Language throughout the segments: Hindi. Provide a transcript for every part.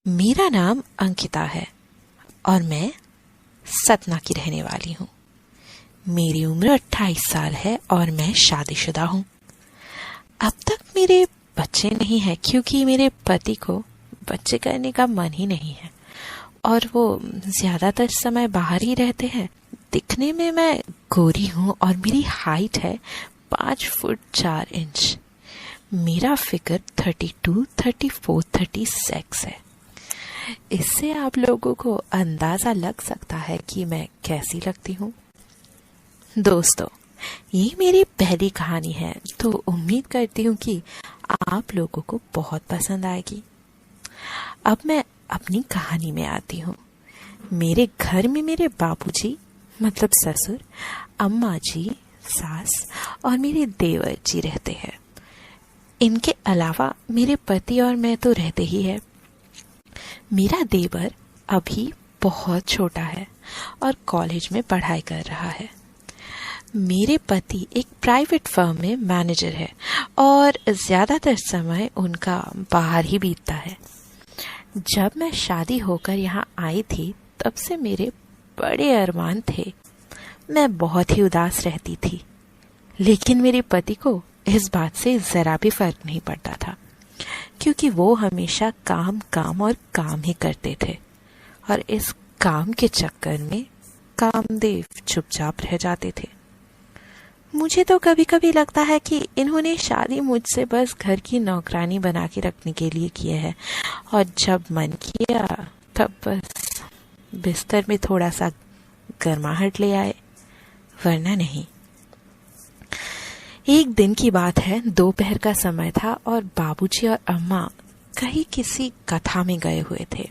मेरा नाम अंकिता है और मैं सतना की रहने वाली हूँ। मेरी उम्र 28 साल है और मैं शादीशुदा हूँ। अब तक मेरे बच्चे नहीं हैं क्योंकि मेरे पति को बच्चे करने का मन ही नहीं है और वो ज्यादातर समय बाहर ही रहते हैं। दिखने में मैं गोरी हूँ और मेरी हाइट है 5 फुट 4 इंच। मेरा फिगर 32, 34, 36 है। इससे आप लोगों को अंदाजा लग सकता है कि मैं कैसी लगती हूँ। दोस्तों, ये मेरी पहली कहानी है तो उम्मीद करती हूँ कि आप लोगों को बहुत पसंद आएगी। अब मैं अपनी कहानी में आती हूँ। मेरे घर में मेरे बाबूजी मतलब ससुर, अम्मा जी, सास और मेरे देवर जी रहते हैं। इनके अलावा मेरे पति और मैं तो रहते ही है। मेरा देवर अभी बहुत छोटा है और कॉलेज में पढ़ाई कर रहा है। मेरे पति एक प्राइवेट फर्म में मैनेजर है और ज्यादातर समय उनका बाहर ही बीतता है। जब मैं शादी होकर यहाँ आई थी तब से मेरे बड़े अरमान थे। मैं बहुत ही उदास रहती थी, लेकिन मेरे पति को इस बात से जरा भी फर्क नहीं पड़ता था क्योंकि वो हमेशा काम काम और काम ही करते थे और इस काम के चक्कर में कामदेव चुपचाप रह जाते थे। मुझे तो कभी कभी लगता है कि इन्होंने शादी मुझसे बस घर की नौकरानी बना के रखने के लिए किया है और जब मन किया तब बस बिस्तर में थोड़ा सा गर्माहट ले आए, वरना नहीं। एक दिन की बात है, दोपहर का समय था और बाबूजी और अम्मा कहीं किसी कथा में गए हुए थे।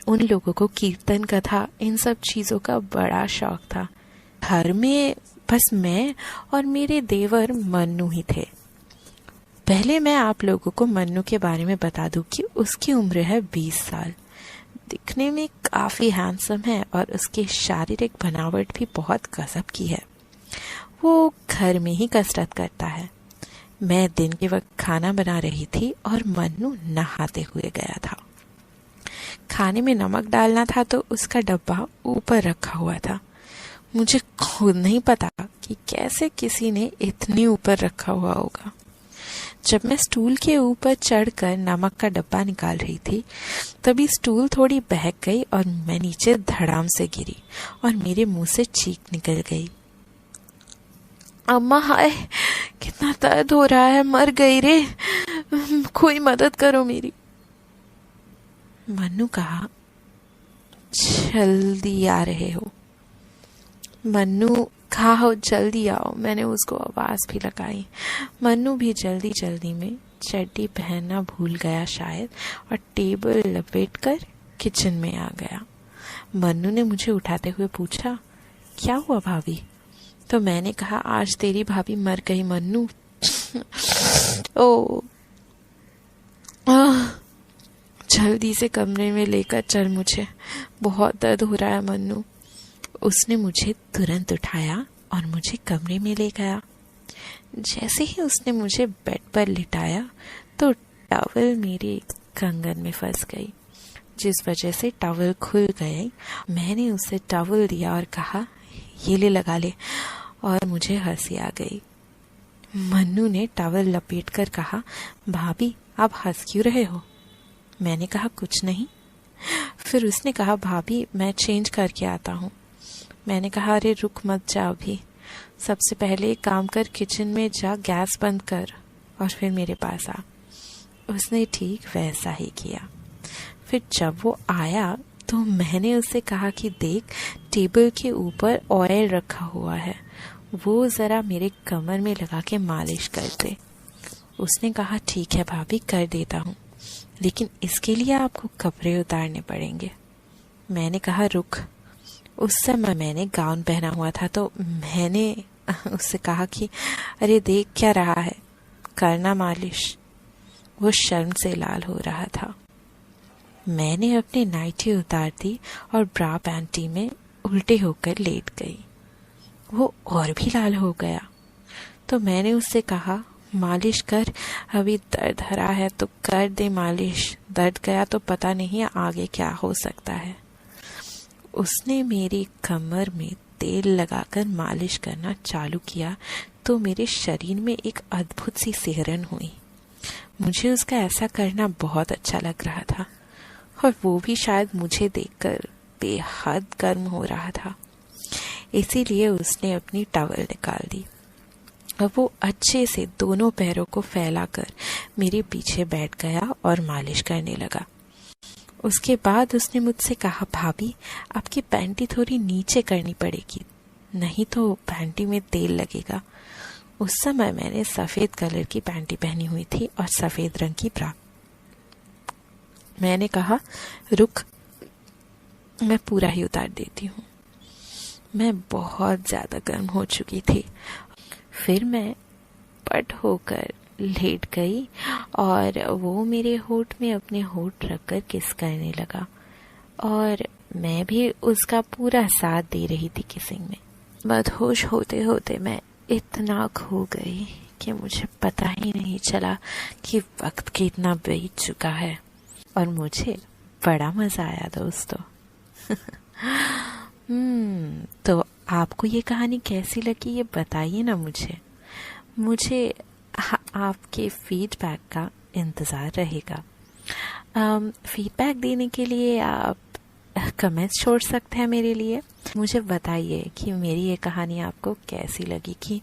उन लोगों को कीर्तन कथा इन सब चीजों का बड़ा शौक था। घर में बस मैं और मेरे देवर मन्नू ही थे। पहले मैं आप लोगों को मन्नू के बारे में बता दूं कि उसकी उम्र है 20 साल। दिखने में काफी हैंडसम है और उसकी शारीरिक बनावट भी बहुत गजब की है। वो घर में ही कसरत करता है। मैं दिन के वक्त खाना बना रही थी और मन्नू नहाते हुए गया था। खाने में नमक डालना था तो उसका डब्बा ऊपर रखा हुआ था। मुझे खुद नहीं पता कि कैसे किसी ने इतने ऊपर रखा हुआ होगा। जब मैं स्टूल के ऊपर चढ़कर नमक का डब्बा निकाल रही थी तभी स्टूल थोड़ी बहक गई और मैं नीचे धड़ाम से गिरी और मेरे मुंह से चीख निकल गई। अम्मा, हाय कितना दर्द हो रहा है, मर गई रे, कोई मदद करो मेरी। मन्नू कहा, जल्दी आ रहे हो? मन्नू कहा, हो जल्दी आओ। मैंने उसको आवाज भी लगाई। मन्नू भी जल्दी जल्दी में चड्डी पहनना भूल गया शायद और टेबल लपेटकर किचन में आ गया। मन्नू ने मुझे उठाते हुए पूछा, क्या हुआ भाभी? तो मैंने कहा, आज तेरी भाभी मर गई मन्नू। ओ, जल्दी से कमरे में लेकर चल, मुझे बहुत दर्द हो रहा है मन्नू। उसने मुझे तुरंत उठाया और मुझे कमरे में ले गया। जैसे ही उसने मुझे बेड पर लिटाया तो टॉवल मेरे कंगन में फंस गई, जिस वजह से टॉवल खुल गई। मैंने उसे टॉवल दिया और कहा, ये ले लगा ले, और मुझे हंसी आ गई। मन्नू ने टॉवल लपेट कर कहा, भाभी आप हंस क्यों रहे हो? मैंने कहा, कुछ नहीं। फिर उसने कहा, भाभी मैं चेंज करके आता हूँ। मैंने कहा, अरे रुक मत जा अभी, सबसे पहले एक काम कर, किचन में जा, गैस बंद कर और फिर मेरे पास आ। उसने ठीक वैसा ही किया। फिर जब वो आया तो मैंने उससे कहा कि देख, टेबल के ऊपर ऑयल रखा हुआ है, वो जरा मेरे कमर में लगा के मालिश कर दे। उसने कहा, ठीक है भाभी, कर देता हूँ, लेकिन इसके लिए आपको कपड़े उतारने पड़ेंगे। मैंने कहा, रुक। उस समय मैंने गाउन पहना हुआ था तो मैंने उससे कहा कि अरे देख क्या रहा है, करना मालिश। वो शर्म से लाल हो रहा था। मैंने अपनी नाइटी उतार दी और ब्रा पैंटी में उल्टे होकर लेट गई। वो और भी लाल हो गया तो मैंने उससे कहा, मालिश कर, अभी दर्द हरा है तो कर दे मालिश, दर्द गया तो पता नहीं आगे क्या हो सकता है। उसने मेरी कमर में तेल लगाकर मालिश करना चालू किया तो मेरे शरीर में एक अद्भुत सी सिहरन हुई। मुझे उसका ऐसा करना बहुत अच्छा लग रहा था और वो भी शायद मुझे देखकर बेहद गर्म हो रहा था। इसीलिए उसने अपनी टॉवल निकाल दी। अब वो अच्छे से दोनों पैरों को फैलाकर मेरे पीछे बैठ गया और मालिश करने लगा। उसके बाद उसने मुझसे कहा, भाभी आपकी पैंटी थोड़ी नीचे करनी पड़ेगी, नहीं तो पैंटी में तेल लगेगा। उस समय मैंने सफेद कलर की पैंटी पहनी हुई थी और सफेद रंग की ब्रा। मैंने कहा, रुक, मैं पूरा ही उतार देती हूँ। मैं बहुत ज्यादा गर्म हो चुकी थी। फिर मैं पट होकर लेट गई और वो मेरे होठ में अपने होठ रखकर किस करने लगा और मैं भी उसका पूरा साथ दे रही थी किसिंग में। बदहोश होते होते मैं इतना खो गई कि मुझे पता ही नहीं चला कि वक्त कितना बीत चुका है और मुझे बड़ा मजा आया दोस्तों। तो आपको ये कहानी कैसी लगी ये बताइए ना मुझे आपके फीडबैक का इंतज़ार रहेगा। फीडबैक देने के लिए आप कमेंट्स छोड़ सकते हैं मेरे लिए। मुझे बताइए कि मेरी ये कहानी आपको कैसी लगी,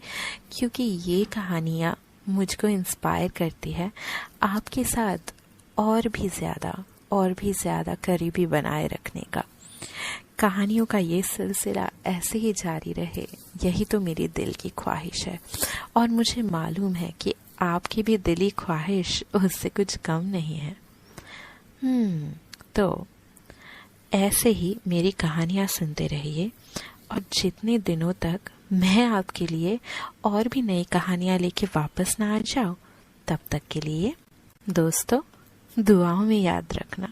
क्योंकि ये कहानियाँ मुझको इंस्पायर करती है आपके साथ और भी ज़्यादा करीबी बनाए रखने का। कहानियों का ये सिलसिला ऐसे ही जारी रहे, यही तो मेरी दिल की ख्वाहिश है और मुझे मालूम है कि आपकी भी दिली ख्वाहिश उससे कुछ कम नहीं है। तो ऐसे ही मेरी कहानियाँ सुनते रहिए और जितने दिनों तक मैं आपके लिए और भी नई कहानियाँ लेके वापस ना आ जाऊँ, तब तक के लिए दोस्तों दुआओं में याद रखना।